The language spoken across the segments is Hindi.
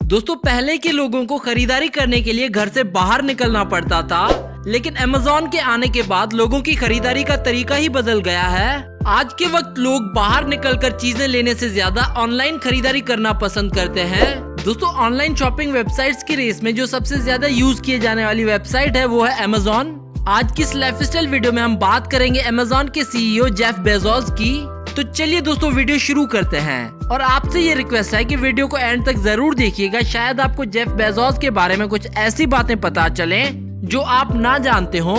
दोस्तों पहले के लोगों को खरीदारी करने के लिए घर से बाहर निकलना पड़ता था, लेकिन अमेज़न के आने के बाद लोगों की खरीदारी का तरीका ही बदल गया है। आज के वक्त लोग बाहर निकलकर चीजें लेने से ज्यादा ऑनलाइन खरीदारी करना पसंद करते हैं। दोस्तों ऑनलाइन शॉपिंग वेबसाइट्स की रेस में जो सबसे ज्यादा यूज किए जाने वाली वेबसाइट है वो है अमेज़न। आज की इस लाइफस्टाइल वीडियो में हम बात करेंगे अमेज़न के सीईओ जेफ बेजोस की। तो चलिए दोस्तों वीडियो शुरू करते हैं और आपसे ये रिक्वेस्ट है कि वीडियो को एंड तक जरूर देखिएगा। शायद आपको जेफ बेजोस के बारे में कुछ ऐसी बातें पता चले जो आप ना जानते हो।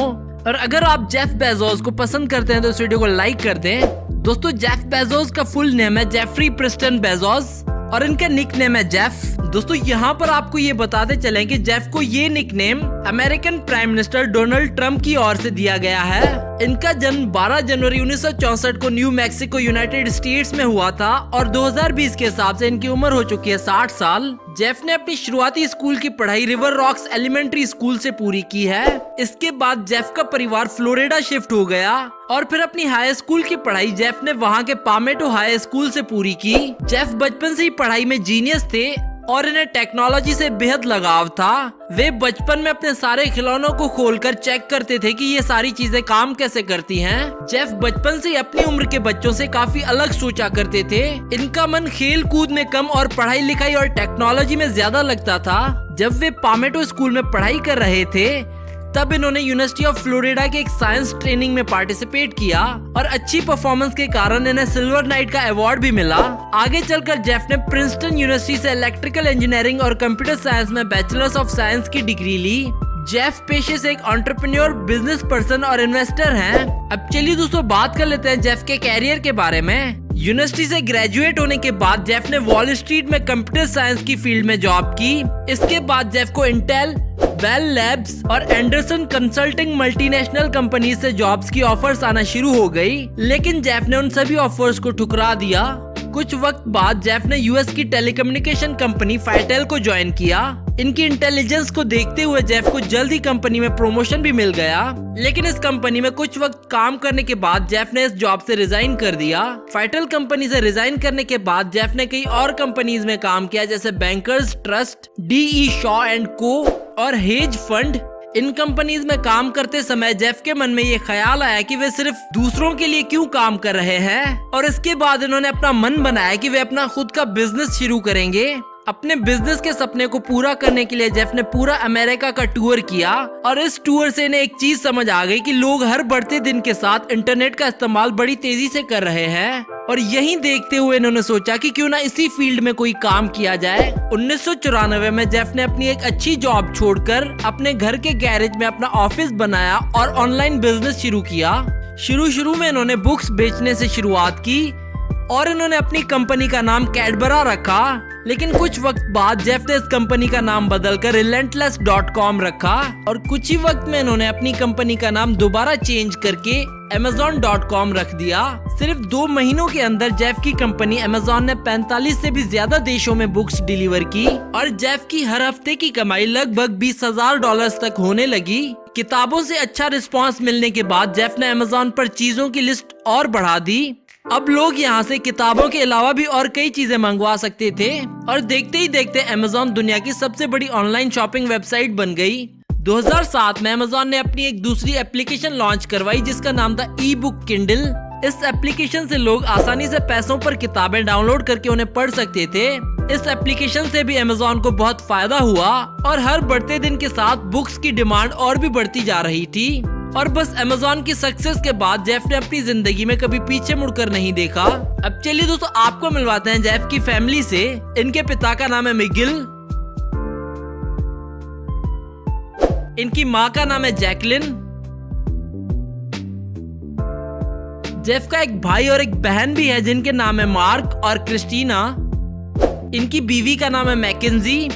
और अगर आप जेफ बेजोस को पसंद करते हैं तो इस वीडियो को लाइक कर दें। दोस्तों जेफ बेजोस का फुल नेम है जेफरी प्रिस्टन बेजोस और इनका निक नेम है जेफ। दोस्तों यहाँ पर आपको ये बताते चले कि जेफ को ये nickname American prime minister Donald Trump की ओर से दिया गया है। इनका जन्म 12 जनवरी 1964 को न्यू मैक्सिको यूनाइटेड स्टेट्स में हुआ था और 2020 के हिसाब से इनकी उम्र हो चुकी है 60 साल। जेफ ने अपनी शुरुआती स्कूल की पढ़ाई रिवर रॉक्स एलिमेंट्री स्कूल से पूरी की है। इसके बाद जेफ का परिवार फ्लोरिडा शिफ्ट हो गया और फिर अपनी हाई स्कूल की पढ़ाई जेफ ने वहाँ के पामेटो हाई स्कूल से पूरी की। जेफ बचपन से ही पढ़ाई में जीनियस थे और इन्हें टेक्नोलॉजी से बेहद लगाव था। वे बचपन में अपने सारे खिलौनों को खोलकर चेक करते थे कि ये सारी चीजें काम कैसे करती हैं। जेफ बचपन से ही अपनी उम्र के बच्चों से काफी अलग सोचा करते थे। इनका मन खेल कूद में कम और पढ़ाई लिखाई और टेक्नोलॉजी में ज्यादा लगता था। जब वे पामेटो स्कूल में पढ़ाई कर रहे थे तब इन्होंने यूनिवर्सिटी ऑफ फ्लोरिडा के एक साइंस ट्रेनिंग में पार्टिसिपेट किया और अच्छी परफॉर्मेंस के कारण इन्हें सिल्वर नाइट का अवार्ड भी मिला। आगे चलकर जेफ ने प्रिंसटन यूनिवर्सिटी से इलेक्ट्रिकल इंजीनियरिंग और कंप्यूटर साइंस में बैचलर्स ऑफ साइंस की डिग्री ली। जेफ पेशे से एक एंटरप्रेन्योर, बिजनेस पर्सन और इन्वेस्टर हैं। अब चलिए दोस्तों बात कर लेते हैं जेफ के कैरियर के बारे में। यूनिवर्सिटी से ग्रेजुएट होने के बाद जेफ ने वॉल स्ट्रीट में कंप्यूटर साइंस की फील्ड में जॉब की। इसके बाद जेफ को इंटेल, बेल लैब्स और एंडरसन कंसल्टिंग मल्टीनेशनल कंपनी से जॉब्स की ऑफर्स आना शुरू हो गई, लेकिन जेफ ने उन सभी ऑफर्स को ठुकरा दिया। कुछ वक्त बाद जेफ ने यूएस की टेलीकम्युनिकेशन कंपनी फाइटेल को ज्वाइन किया। इनकी इंटेलिजेंस को देखते हुए जेफ को जल्द ही कंपनी में प्रमोशन भी मिल गया, लेकिन इस कंपनी में कुछ वक्त काम करने के बाद जेफ ने इस जॉब से रिजाइन कर दिया। फाइटेल कंपनी से रिजाइन करने के बाद जेफ ने कई और कंपनीज में काम किया जैसे bankers trust, DE Shaw and को और हेज फंड। इन कंपनीज में काम करते समय जेफ के मन में ये ख्याल आया कि वे सिर्फ दूसरों के लिए क्यों काम कर रहे हैं और इसके बाद इन्होंने अपना मन बनाया कि वे अपना खुद का बिजनेस शुरू करेंगे। अपने बिजनेस के सपने को पूरा करने के लिए जेफ ने पूरा अमेरिका का टूर किया और इस टूर से इन्हें एक चीज समझ आ गई कि लोग हर बढ़ते दिन के साथ इंटरनेट का इस्तेमाल बड़ी तेजी से कर रहे हैं और यही देखते हुए इन्होंने सोचा कि क्यों ना इसी फील्ड में कोई काम किया जाए। 1994 में जेफ ने अपनी एक अच्छी जॉब छोड़कर अपने घर के गैरेज में अपना ऑफिस बनाया और ऑनलाइन बिजनेस शुरू किया। शुरू में इन्होंने बुक्स बेचने से शुरुआत की और इन्होंने अपनी कंपनी का नाम कैडबरा रखा, लेकिन कुछ वक्त बाद जेफ ने इस कंपनी का नाम बदलकर relentless.com रखा और कुछ ही वक्त में इन्होंने अपनी कंपनी का नाम दोबारा चेंज करके amazon.com रख दिया। सिर्फ 2 महीनों के अंदर जेफ की कंपनी अमेज़न ने 45 से भी ज्यादा देशों में बुक्स डिलीवर की और जेफ की हर हफ्ते की कमाई लगभग $20,000 तक होने लगी। किताबों से अच्छा रिस्पांस मिलने के बाद जेफ ने अमेज़न पर चीजों की लिस्ट और बढ़ा दी। अब लोग यहाँ से किताबों के अलावा भी और कई चीजें मंगवा सकते थे और देखते ही देखते अमेज़न दुनिया की सबसे बड़ी ऑनलाइन शॉपिंग वेबसाइट बन गई। 2007 में अमेज़न ने अपनी एक दूसरी एप्लीकेशन लॉन्च करवाई जिसका नाम था ई-बुक किंडल। इस एप्लीकेशन से लोग आसानी से पैसों पर किताबें डाउनलोड करके उन्हें पढ़ सकते थे। इस एप्लीकेशन से भी अमेज़न को बहुत फायदा हुआ और हर बढ़ते दिन के साथ बुक्स की डिमांड और भी बढ़ती जा रही थी। और बस अमेज़न की सक्सेस के बाद जेफ ने अपनी जिंदगी में कभी पीछे मुड़कर नहीं देखा। अब चलिए दोस्तों आपको मिलवाते हैं जेफ की फैमिली से। इनके पिता का नाम है मिगिल, इनकी माँ का नाम है जैकलिन, जेफ का एक भाई और एक बहन भी है जिनके नाम है मार्क और क्रिस्टीना। इनकी बीवी का नाम है मैकेंजी।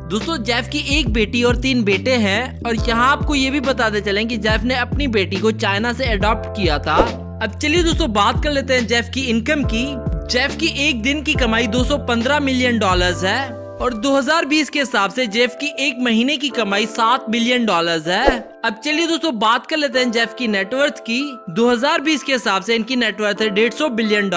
दोस्तों जेफ की एक बेटी और 3 बेटे हैं और यहाँ आपको ये भी बताते चलें कि जेफ ने अपनी बेटी को चाइना से अडॉप्ट किया था। अब चलिए दोस्तों बात कर लेते हैं जेफ की इनकम की। जेफ की एक दिन की कमाई $215 मिलियन है और 2020 के हिसाब से जेफ की एक महीने की कमाई $7 बिलियन है। अब चलिए दोस्तों बात कर लेते हैं जेफ की नेटवर्थ की। 2020 के हिसाब से इनकी नेटवर्थ है $150 बिलियन,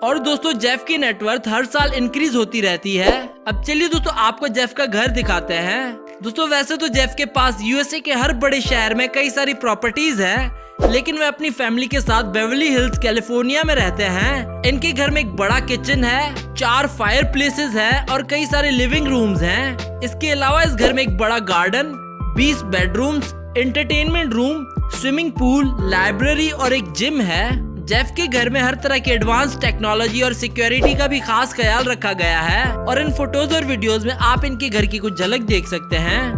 और दोस्तों जेफ की नेटवर्थ हर साल इंक्रीज होती रहती है। अब चलिए दोस्तों आपको जेफ का घर दिखाते हैं। दोस्तों वैसे तो जेफ के पास यूएसए के हर बड़े शहर में कई सारी प्रॉपर्टीज हैं, लेकिन वे अपनी फैमिली के साथ बेवर्ली हिल्स कैलिफोर्निया में रहते हैं। इनके घर में एक बड़ा किचन है, 4 फायर प्लेसेस है और कई सारे लिविंग रूम्स हैं। इसके अलावा इस घर में एक बड़ा garden, 20 bedrooms, entertainment room, swimming pool, library और एक जिम है। जेफ के घर में हर तरह की एडवांस टेक्नोलॉजी और सिक्योरिटी का भी खास ख्याल रखा गया है और इन फोटोज और वीडियोस में आप इनके घर की कुछ झलक देख सकते हैं।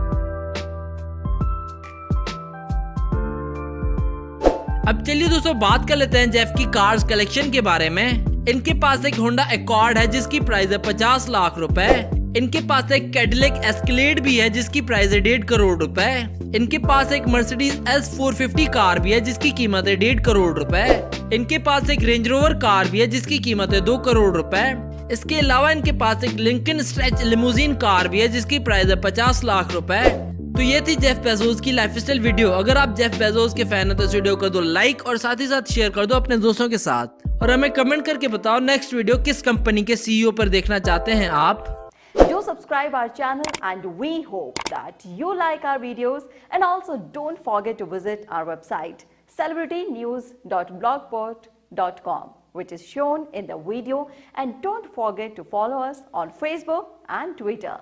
अब चलिए दोस्तों बात कर लेते हैं जेफ की कार्स कलेक्शन के बारे में। इनके पास एक होंडा अकॉर्ड है जिसकी प्राइस है 50 लाख रुपए। इनके पास एक कैडिलैक एस्केलेड भी है जिसकी प्राइस है 1.5 करोड़ रुपए। इनके पास एक मर्सिडीज S450 कार भी है जिसकी कीमत है 1.5 करोड़ रुपए। इनके पास एक रेंज रोवर कार भी है जिसकी कीमत है 2 करोड़ रुपए। इसके अलावा इनके पास एक लिंकन स्ट्रेच लिमोजिन कार भी है जिसकी प्राइस है 50 लाख रुपए। तो ये थी जेफ बेजोस की लाइफस्टाइल वीडियो। अगर आप जेफ बेजोस के फैन हैं तो इस वीडियो को दो लाइक और साथ ही साथ शेयर कर दो अपने दोस्तों के साथ, और हमें कमेंट करके बताओ नेक्स्ट वीडियो किस कंपनी के सीईओ पर देखना चाहते हैं आप। Do subscribe our channel and we hope that you like our videos, and also don't forget to visit our website celebritynews.blogspot.com, which is shown in the video, and don't forget to follow us on Facebook and Twitter.